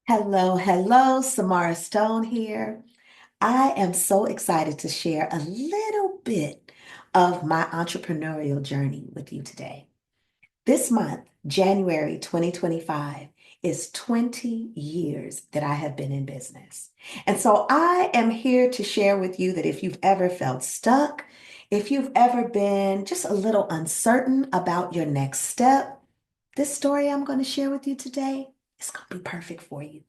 Hello, hello, Samara Stone here. I am so excited to share a little bit of my entrepreneurial journey with you today. This month, January 2025, is 20 years that I have been in business. And so I am here to share with you that if you've ever felt stuck, if you've ever been just a little uncertain about your next step, this story I'm going to share with you today is going to be perfect for you.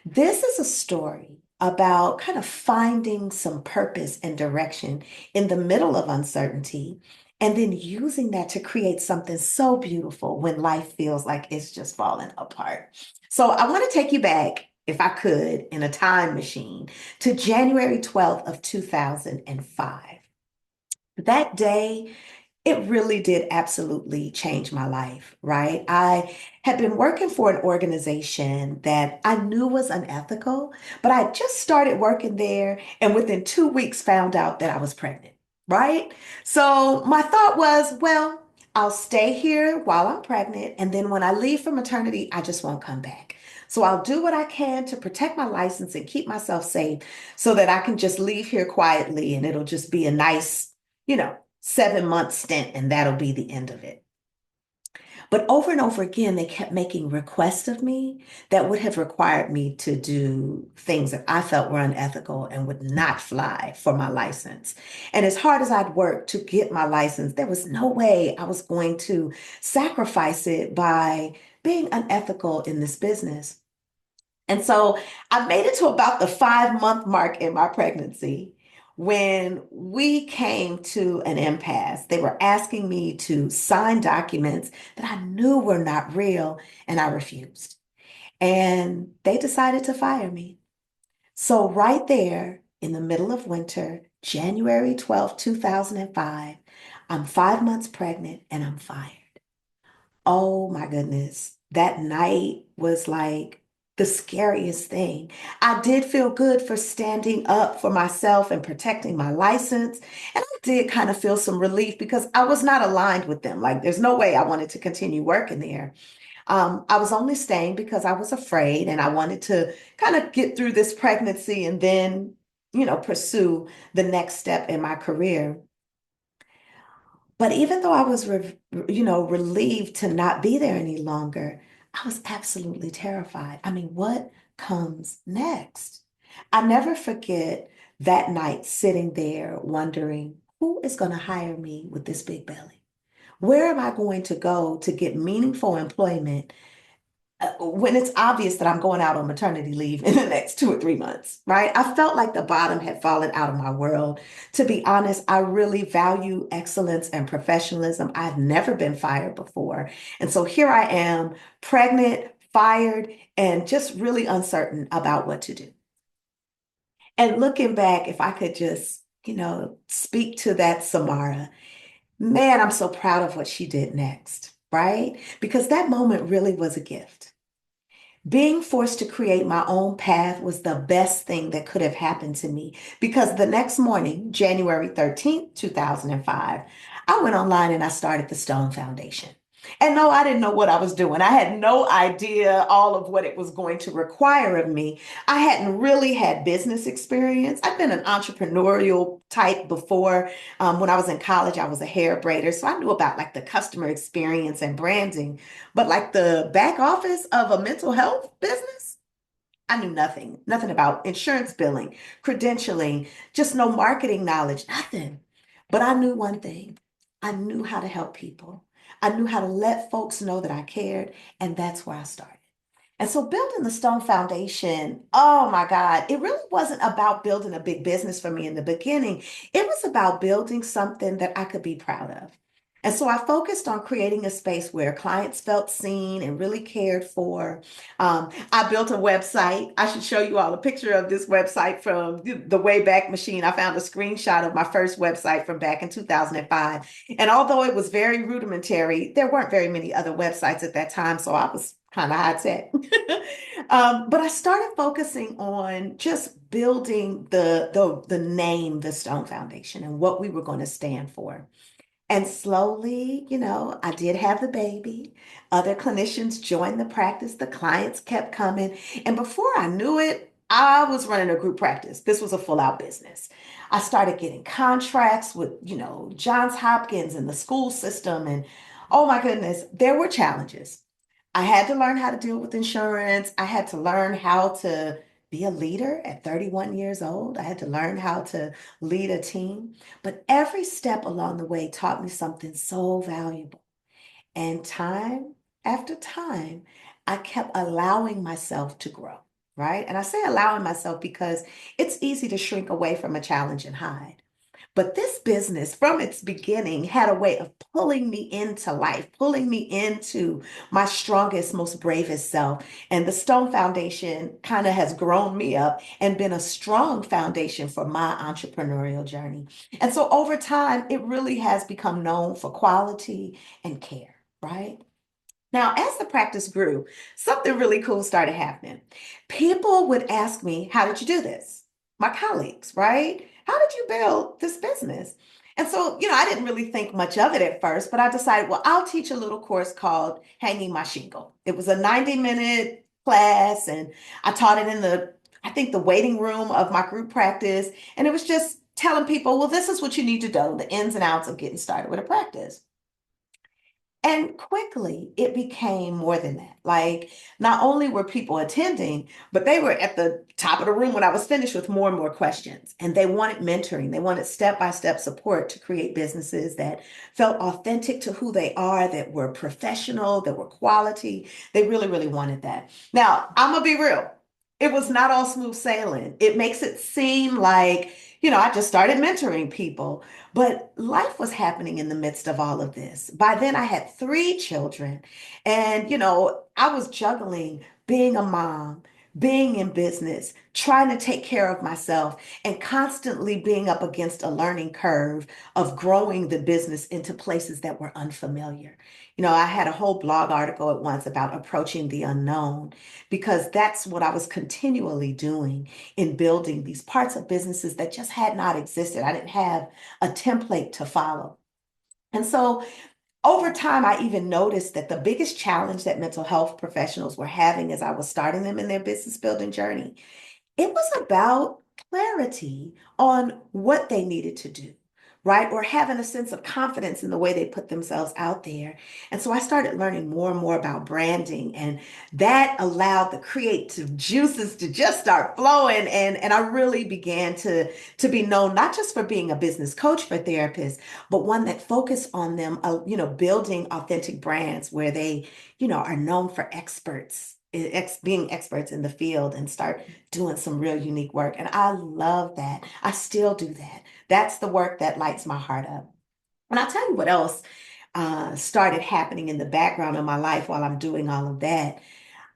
This is a story about kind of finding some purpose and direction in the middle of uncertainty, and then using that to create something so beautiful when life feels like it's just falling apart. So I want to take you back, if I could, in a time machine to January 12th of 2005. That day, it really did absolutely change my life, right? I had been working for an organization that I knew was unethical, but I just started working there and within 2 weeks found out that I was pregnant, right? So my thought was, well, I'll stay here while I'm pregnant, and then when I leave for maternity, I just won't come back. So I'll do what I can to protect my license and keep myself safe so that I can just leave here quietly and it'll just be a nice, 7 month stint, and that'll be the end of it. But over and over again, they kept making requests of me that would have required me to do things that I felt were unethical and would not fly for my license. And as hard as I'd worked to get my license, there was no way I was going to sacrifice it by being unethical in this business. And so I made it to about the 5 month mark in my pregnancy when we came to an impasse. They were asking me to sign documents that I knew were not real, and I refused. And they decided to fire me. So, right there in the middle of winter, January 12th, 2005, I'm 5 months pregnant and I'm fired. Oh my goodness. That night was like the scariest thing. I did feel good for standing up for myself and protecting my license. And I did kind of feel some relief because I was not aligned with them. Like, there's no way I wanted to continue working there. I was only staying because I was afraid and I wanted to kind of get through this pregnancy and then, pursue the next step in my career. But even though I was, relieved to not be there any longer, I was absolutely terrified. I mean, what comes next? I never forget that night sitting there wondering, who is going to hire me with this big belly? Where am I going to go to get meaningful employment when it's obvious that I'm going out on maternity leave in the next 2 or 3 months, right? I felt like the bottom had fallen out of my world. To be honest, I really value excellence and professionalism. I've never been fired before. And so here I am, pregnant, fired, and just really uncertain about what to do. And looking back, if I could just, speak to that Samara, man, I'm so proud of what she did next, right? Because that moment really was a gift. Being forced to create my own path was the best thing that could have happened to me because the next morning, January 13th, 2005, I went online and I started the Stone Foundation. And no, I didn't know what I was doing. I had no idea all of what it was going to require of me. I hadn't really had business experience. I've been an entrepreneurial type before. When I was in college, I was a hair braider. So I knew about like the customer experience and branding. But like the back office of a mental health business, I knew nothing, nothing about insurance billing, credentialing, just no marketing knowledge, nothing. But I knew one thing. I knew how to help people. I knew how to let folks know that I cared, and that's where I started. And so building the Stone Foundation, oh my God, it really wasn't about building a big business for me in the beginning. It was about building something that I could be proud of. And so I focused on creating a space where clients felt seen and really cared for. I built a website. I should show you all a picture of this website from the Wayback Machine. I found a screenshot of my first website from back in 2005. And although it was very rudimentary, there weren't very many other websites at that time. So I was kind of high tech. But I started focusing on just building the name, the Stone Foundation, and what we were going to stand for. And slowly, I did have the baby. Other clinicians joined the practice. The clients kept coming. And before I knew it, I was running a group practice. This was a full out business. I started getting contracts with, Johns Hopkins and the school system. And oh my goodness, there were challenges. I had to learn how to deal with insurance. I had to learn how to be a leader at 31 years old. I had to learn how to lead a team. But every step along the way taught me something so valuable. And time after time, I kept allowing myself to grow, right? And I say allowing myself because it's easy to shrink away from a challenge and hide. But this business, from its beginning, had a way of pulling me into life, pulling me into my strongest, most bravest self. And the Stone Foundation kind of has grown me up and been a strong foundation for my entrepreneurial journey. And so over time, it really has become known for quality and care, right? Now, as the practice grew, something really cool started happening. People would ask me, how did you do this? My colleagues, right? How did you build this business? And so, I didn't really think much of it at first, but I decided, well, I'll teach a little course called Hanging My Shingle. It was a 90-minute class, and I taught it in I think, the waiting room of my group practice. And it was just telling people, well, this is what you need to do, the ins and outs of getting started with a practice. And quickly, it became more than that. Like, not only were people attending, but they were at the top of the room when I was finished with more and more questions. And they wanted mentoring, they wanted step by step support to create businesses that felt authentic to who they are, that were professional, that were quality. They really, really wanted that. Now, I'm going to be real. It was not all smooth sailing. It makes it seem like, I just started mentoring people. But life was happening in the midst of all of this. By then, I had three children, and I was juggling being a mom, being in business, trying to take care of myself, and constantly being up against a learning curve of growing the business into places that were unfamiliar. I had a whole blog article at once about approaching the unknown because that's what I was continually doing in building these parts of businesses that just had not existed. I didn't have a template to follow. And so over time, I even noticed that the biggest challenge that mental health professionals were having as I was starting them in their business building journey, it was about clarity on what they needed to do, right? Or having a sense of confidence in the way they put themselves out there. And so I started learning more and more about branding, and that allowed the creative juices to just start flowing. And I really began to be known not just for being a business coach for therapists, but one that focused on them, building authentic brands where they, are known for being experts in the field and start doing some real unique work. And I love that. I still do that. That's the work that lights my heart up. And I'll tell you what else started happening in the background of my life while I'm doing all of that.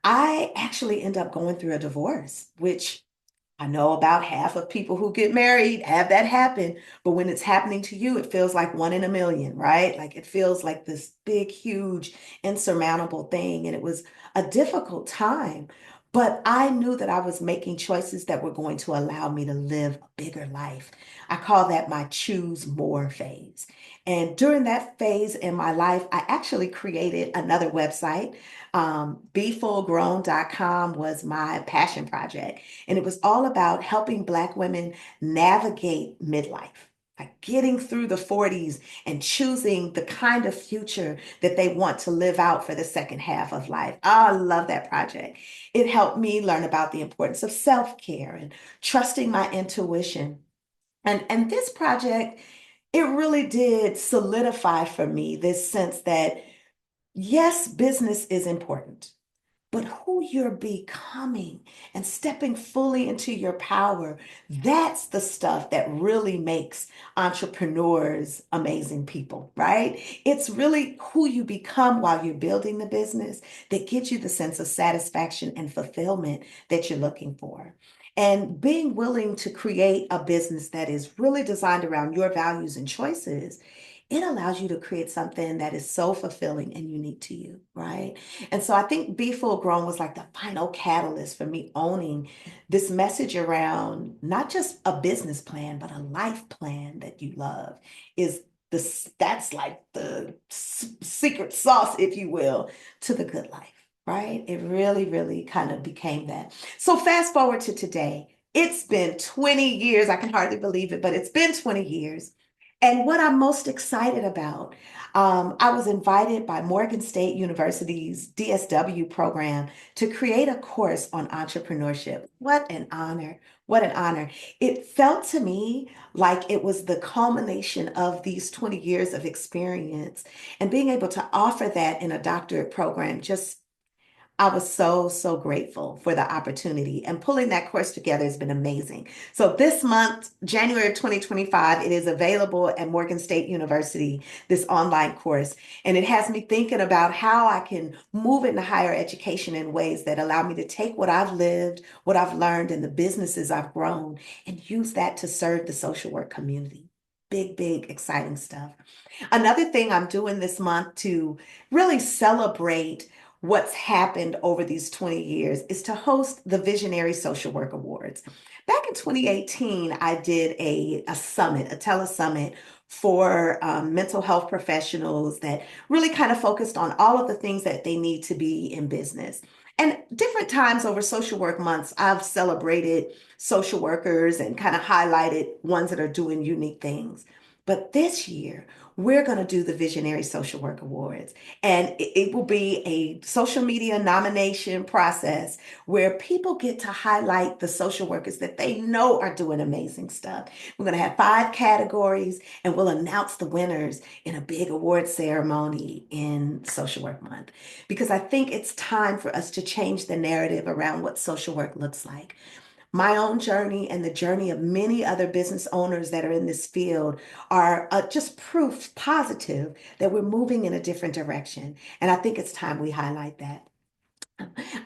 I actually end up going through a divorce, which I know about half of people who get married have that happen, but when it's happening to you, it feels like one in a million, right? Like it feels like this big, huge, insurmountable thing. And it was a difficult time, but I knew that I was making choices that were going to allow me to live a bigger life. I call that my choose more phase. And during that phase in my life, I actually created another website. BeFullGrown.com was my passion project. And it was all about helping Black women navigate midlife, like getting through the 40s and choosing the kind of future that they want to live out for the second half of life. Oh, I love that project. It helped me learn about the importance of self-care and trusting my intuition. And this project, it really did solidify for me this sense that yes, business is important, but who you're becoming and stepping fully into your power, that's the stuff that really makes entrepreneurs amazing people, right? It's really who you become while you're building the business that gives you the sense of satisfaction and fulfillment that you're looking for. And being willing to create a business that is really designed around your values and choices, it allows you to create something that is so fulfilling and unique to you, right? And so I think Be Full Grown was like the final catalyst for me owning this message around not just a business plan, but a life plan that you love is that's like the secret sauce, if you will, to the good life, right? It really, really kind of became that. So fast forward to today. It's been 20 years. I can hardly believe it, but it's been 20 years. And what I'm most excited about, I was invited by Morgan State University's DSW program to create a course on entrepreneurship. What an honor. What an honor. It felt to me like it was the culmination of these 20 years of experience, and being able to offer that in a doctorate program just I was so, so grateful for the opportunity, and pulling that course together has been amazing. So this month, January of 2025, it is available at Morgan State University, this online course. And it has me thinking about how I can move into higher education in ways that allow me to take what I've lived, what I've learned, and the businesses I've grown, and use that to serve the social work community. Big, big, exciting stuff. Another thing I'm doing this month to really celebrate what's happened over these 20 years is to host the Visionary Social Work Awards. Back in 2018, I did a summit, a telesummit for mental health professionals that really kind of focused on all of the things that they need to be in business. And different times over social work months, I've celebrated social workers and kind of highlighted ones that are doing unique things. But this year, we're going to do the Visionary Social Work Awards. And it will be a social media nomination process where people get to highlight the social workers that they know are doing amazing stuff. We're going to have 5 categories, and we'll announce the winners in a big award ceremony in Social Work Month. Because I think it's time for us to change the narrative around what social work looks like. My own journey and the journey of many other business owners that are in this field are just proof positive that we're moving in a different direction. And I think it's time we highlight that.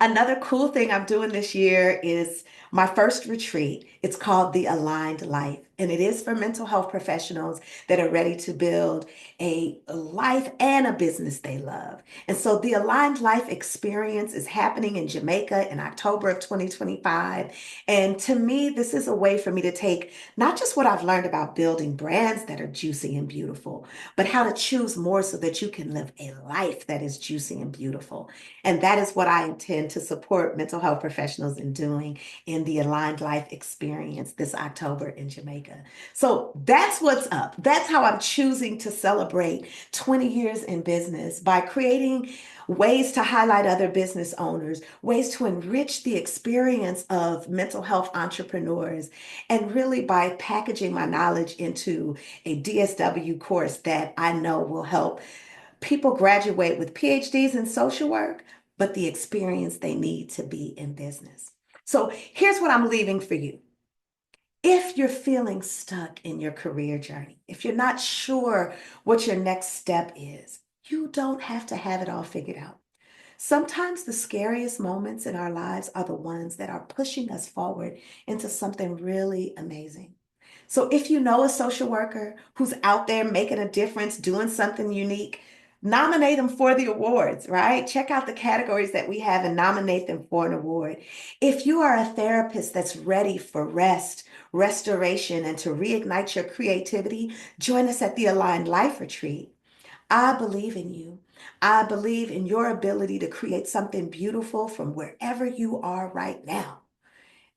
Another cool thing I'm doing this year is my first retreat. It's called The Aligned Life, and it is for mental health professionals that are ready to build a life and a business they love. And so the Aligned Life experience is happening in Jamaica in October of 2025. And to me, this is a way for me to take not just what I've learned about building brands that are juicy and beautiful, but how to choose more so that you can live a life that is juicy and beautiful. And that is what I intend to support mental health professionals in doing in the Aligned Life experience this October in Jamaica. So that's what's up. That's how I'm choosing to celebrate 20 years in business, by creating ways to highlight other business owners, ways to enrich the experience of mental health entrepreneurs, and really by packaging my knowledge into a DSW course that I know will help people graduate with PhDs in social work, but the experience they need to be in business. So here's what I'm leaving for you. If you're feeling stuck in your career journey, if you're not sure what your next step is, you don't have to have it all figured out. Sometimes the scariest moments in our lives are the ones that are pushing us forward into something really amazing. So if you know a social worker who's out there making a difference, doing something unique, nominate them for the awards, right? Check out the categories that we have and nominate them for an award. If you are a therapist that's ready for rest, restoration, and to reignite your creativity, join us at the Aligned Life Retreat. I believe in you. I believe in your ability to create something beautiful from wherever you are right now.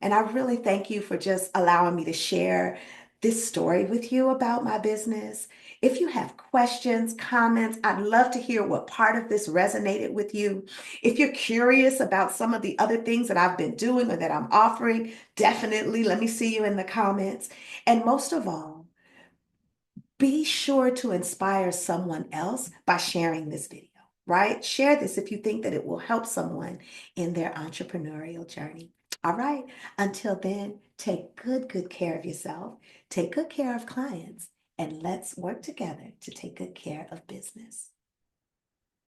And I really thank you for just allowing me to share this story with you about my business. If you have questions, comments, I'd love to hear what part of this resonated with you. If you're curious about some of the other things that I've been doing or that I'm offering, definitely let me see you in the comments. And most of all, be sure to inspire someone else by sharing this video, right? Share this if you think that it will help someone in their entrepreneurial journey. All right. Until then, take good care of yourself, take good care of clients, and let's work together to take good care of business.